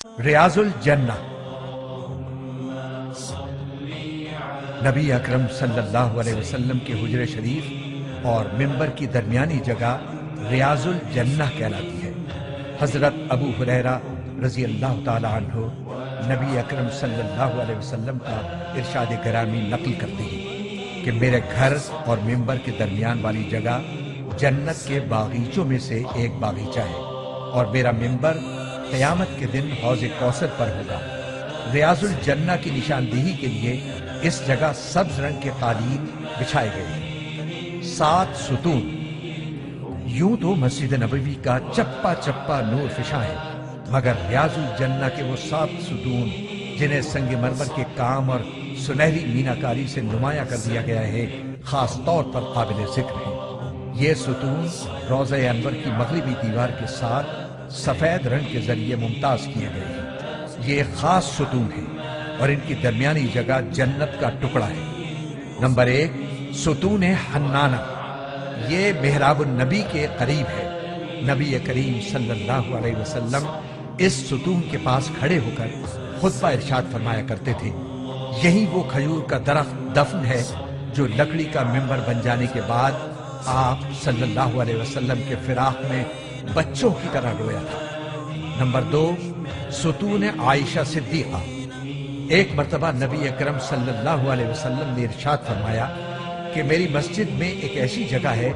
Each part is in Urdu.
ریاض الجنہ، نبی اکرم صلی اللہ علیہ وسلم کے حجر شریف اور منبر کی درمیانی جگہ ریاض الجنہ کہلاتی ہے۔ حضرت ابو ہریرہ رضی اللہ تعالی عنہ نبی اکرم صلی اللہ علیہ وسلم کا ارشاد گرامی نقل کرتے ہیں کہ میرے گھر اور منبر کے درمیان والی جگہ جنت کے باغیچوں میں سے ایک باغیچہ ہے، اور میرا منبر قیامت کے دن حوض کوثر پر ہوگا۔ ریاض الجنہ کی نشاندہی کے لیے اس جگہ سبز رنگ کے قالین بچھائے گئے ہیں۔ 7 ستون، یوں تو مسجد نبوی کا چپا چپا نور فشاں ہے، مگر ریاض الجنہ کے وہ 7 ستون جنہیں سنگ مرمر کے کام اور سنہری میناکاری سے نمایاں کر دیا گیا ہے، خاص طور پر قابل ذکر ہیں۔ یہ ستون روضہ انور کی مغربی دیوار کے ساتھ سفید رنگ کے ذریعے ممتاز کیے گئے ہیں۔ یہ ایک خاص ستون ہے اور ان کی درمیانی جگہ جنت کا ٹکڑا ہے۔ نمبر 1، ستون حنانہ، یہ محراب النبی کے قریب ہے۔ نبی کریم صلی اللہ علیہ وسلم اس ستون کے پاس کھڑے ہو کر خطبہ ارشاد فرمایا کرتے تھے۔ یہی وہ کھجور کا درخت دفن ہے جو لکڑی کا منبر بن جانے کے بعد آپ صلی اللہ علیہ وسلم کے فراق میں بچوں کی طرح رویا تھا۔ نمبر 2، ستون عائشہ صدیقہ، ایک مرتبہ نبی اکرم صلی اللہ علیہ وسلم نے ارشاد فرمایا کہ میری مسجد میں ایک ایسی جگہ ہے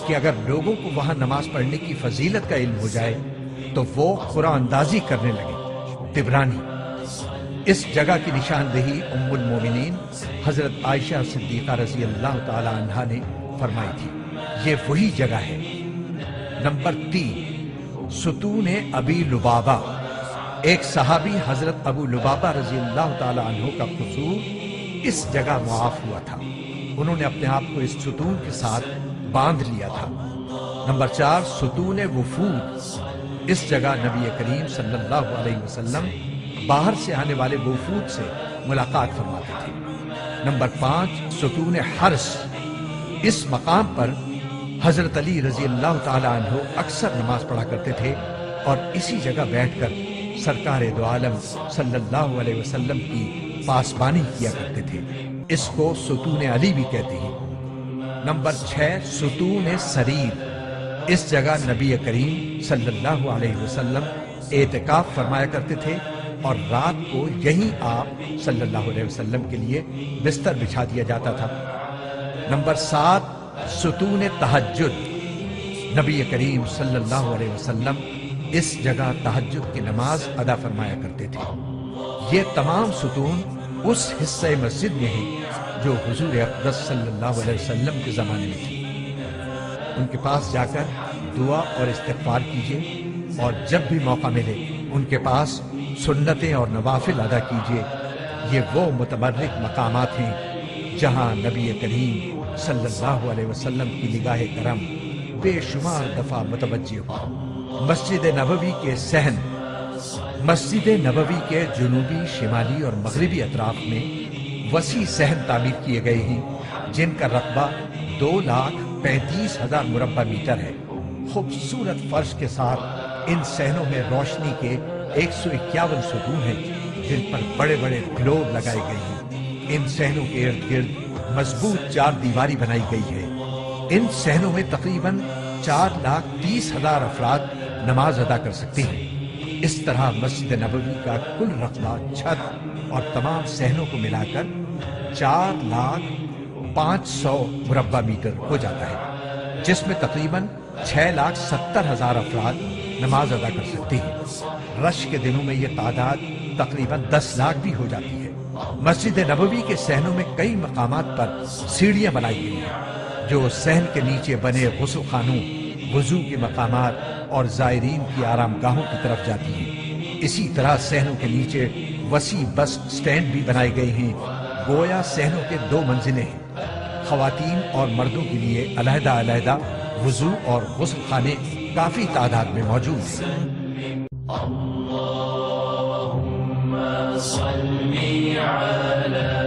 کہ اگر لوگوں کو وہاں نماز پڑھنے کی فضیلت کا علم ہو جائے تو وہ قرآن اندازی کرنے لگے۔ طبرانی۔ اس جگہ کی نشاندہی ام المومنین حضرت عائشہ صدیقہ رضی اللہ تعالی عنہا نے فرمائی تھی۔ یہ وہی جگہ ہے۔ نمبر 3، ستون ابی لبابہ، ایک صحابی حضرت ابو لبابہ رضی اللہ تعالی عنہ کا قصور اس جگہ معاف ہوا تھا۔ انہوں نے اپنے آپ کو اس ستون کے ساتھ باندھ لیا تھا۔ نمبر 4، ستون وفود، اس جگہ نبی کریم صلی اللہ علیہ وسلم باہر سے آنے والے وفود سے ملاقات فرماتے تھے۔ نمبر 5، ستون حرس، اس مقام پر حضرت علی رضی اللہ تعالی عنہ اکثر نماز پڑھا کرتے تھے اور اسی جگہ بیٹھ کر سرکار دو عالم صلی اللہ علیہ وسلم کی پاسبانی کیا کرتے تھے۔ اس کو ستون علی بھی کہتے ہیں۔ نمبر 6، ستون سریر، اس جگہ نبی کریم صلی اللہ علیہ وسلم اعتکاف فرمایا کرتے تھے اور رات کو یہیں آپ صلی اللہ علیہ وسلم کے لیے بستر بچھا دیا جاتا تھا۔ نمبر 7، ستون تہجد، نبی کریم صلی اللہ علیہ وسلم اس جگہ تہجد کی نماز ادا فرمایا کرتے تھے۔ یہ تمام ستون اس حصہ مسجد میں ہیں جو حضور اقدس صلی اللہ علیہ وسلم کے زمانے میں تھی۔ ان کے پاس جا کر دعا اور استغفار کیجیے اور جب بھی موقع ملے ان کے پاس سنتیں اور نوافل ادا کیجیے۔ یہ وہ متبرک مقامات ہیں جہاں نبی کریم صلی اللہ علیہ وسلم کی نگاہ کرم بے شمار دفعہ متوجہ ہو۔ مسجد نبوی کے صحن، مسجد نبوی کے جنوبی، شمالی اور مغربی اطراف میں وسیع صحن تعمیر کیے گئے ہیں جن کا رقبہ 2,35,000 مربع میٹر ہے۔ خوبصورت فرش کے ساتھ ان صحنوں میں روشنی کے 151 ستون ہیں جن پر بڑے بڑے گلوب لگائے گئے ہیں۔ ان صحنوں کے ارد گرد مضبوط 4 دیواری بنائی گئی ہے۔ ان صحنوں میں تقریباً 4,30,000 افراد نماز ادا کر سکتے ہیں۔ اس طرح مسجد نبوی کا کل رقبہ، چھت اور تمام صحنوں کو ملا کر 4,05,000 مربع میٹر ہو جاتا ہے، جس میں تقریباً 6,70,000 افراد نماز ادا کر سکتے ہیں۔ رش کے دنوں میں یہ تعداد تقریباً 10 لاکھ بھی ہو جاتی ہے۔ مسجد نبوی کے صحنوں میں کئی مقامات پر سیڑھیاں بنائی گئی ہیں جو صحن کے نیچے بنے غسل خانوں، وضو کے مقامات اور زائرین کی آرام گاہوں کی طرف جاتی ہیں۔ اسی طرح صحنوں کے نیچے وسیع بس سٹینڈ بھی بنائے گئے ہیں، گویا صحنوں کے 2 منزلیں ہیں۔ خواتین اور مردوں کے لیے علیحدہ علیحدہ وضو اور غسل خانے کافی تعداد میں موجود ہیں۔ اللهم صل على